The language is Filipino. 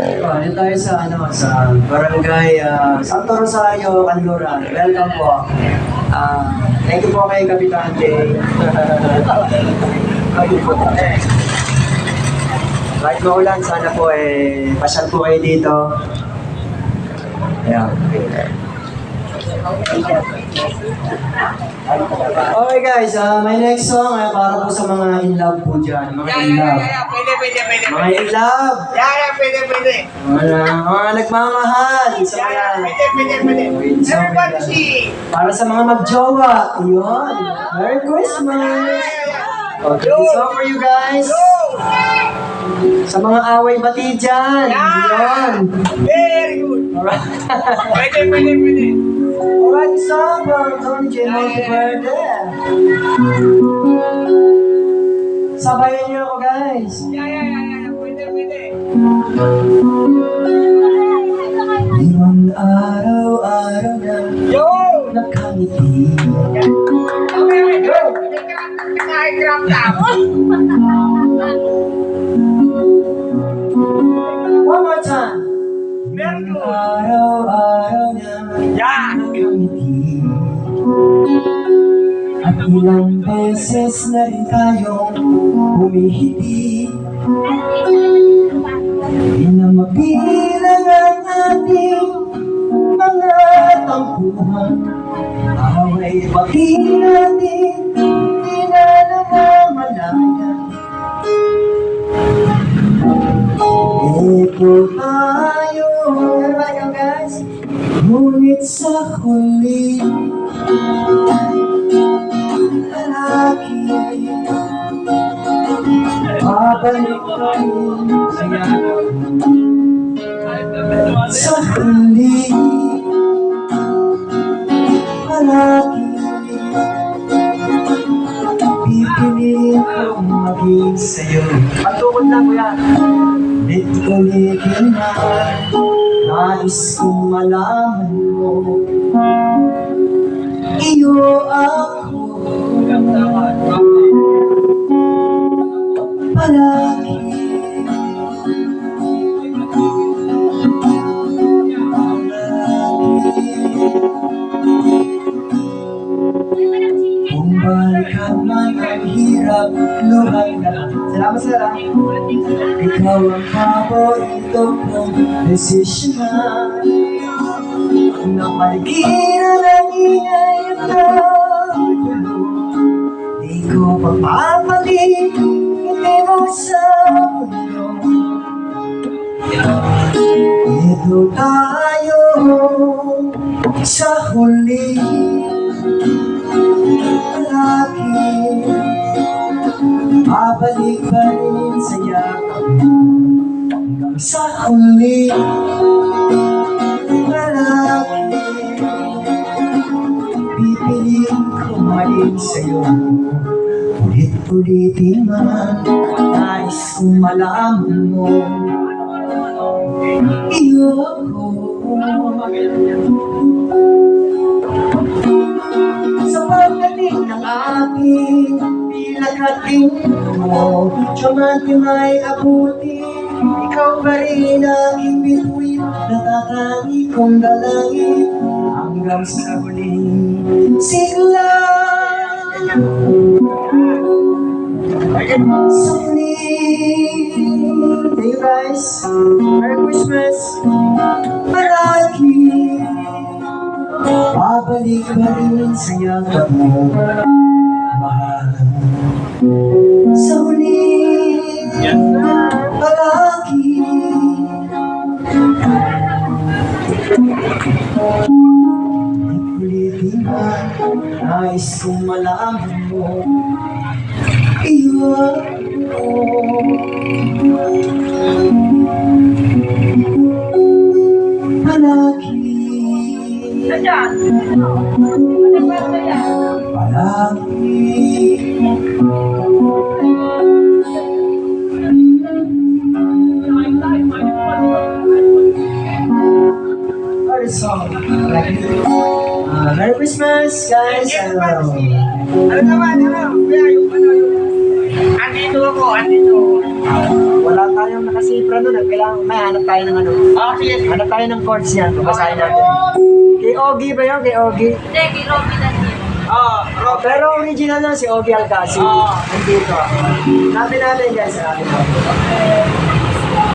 Dito tayo sa Barangay Santo Rosario, Canluran. Welcome po. Thank you po kay Kapitan Jay. Kahit maulan, sana po pasyal po kayo dito. Ayan. Okay guys, my next song ay para po sa mga in love po dyan. Mga in love. Pwede. Mga in love. Pwede. Mga nagmamahal. So, Pwede. Everybody sing. para sa mga magjowa. Yun. Merry Christmas. Okay, this song for you guys. Sa mga away bati dyan. Yun. Very good. Alright. Pwede. Alright, song from Tony J. Monteverde. Sabayan niyo ako guys. Pwede. Limang araw-araw na Yo! nakangiti. Go! Pinaka-gram lang. One more time. Very good. Araw-araw na Yeah. nakangiti. At ilang beses na rin tayong humihiti. Di na mabilang ang ating mga tampuhan. Away pati natin, di na namamalayan. Ito tayo, everybody guys, ngunit sa huli, lalaki, babalik tayo sa huli, lalaki, pipiliin kong maging sa'yo. Patukod lang ko yan. Ulit-ulitin na, nais kong malaman mo, iyo ako palagi. Kung balikan man ang hirap, luhay na. Salamat sir. Ikaw ang paborito kong desisyon. Nang maligiran ang ingay at gulo, di ko pagpapalik, hindi mo sa mundo. Ito tayo sa huli, lalaki, babalik pa rin sa yakap hanggang sa huli, lalaki, pipiliin ko maging sa'yo. Ulit-ulitin man, nais kong malaman mo, iyo ako. Sa pagdating ng aking pilakating mo, tiyamante may abuti, ikaw pa rin aking bituin, natatangi kong dalangin hanggang sa huling sigla. Sa huling, thank you guys, Merry Christmas, palagi, babalik pa rin sa yakap mo, mahal. Sa huling, palagi, ulitin man, nais kong malaman mo, iyo ako. Palagi, Merry Christmas, guys! Ano naman, kuya, yung andito ako. wala tayong nakasipra nun. Kailangan may hanap tayo ng ano. Ah, sige, sige. Hanap tayo ng chords niyan. Babasahin natin. Kay Ogie ba yun? Kay Ogie? Hindi, kay Robby lang yun. Rob. Pero original na si Ogie Alcacid. Oo. Nandito. Hanapin natin guys. Hanapin natin.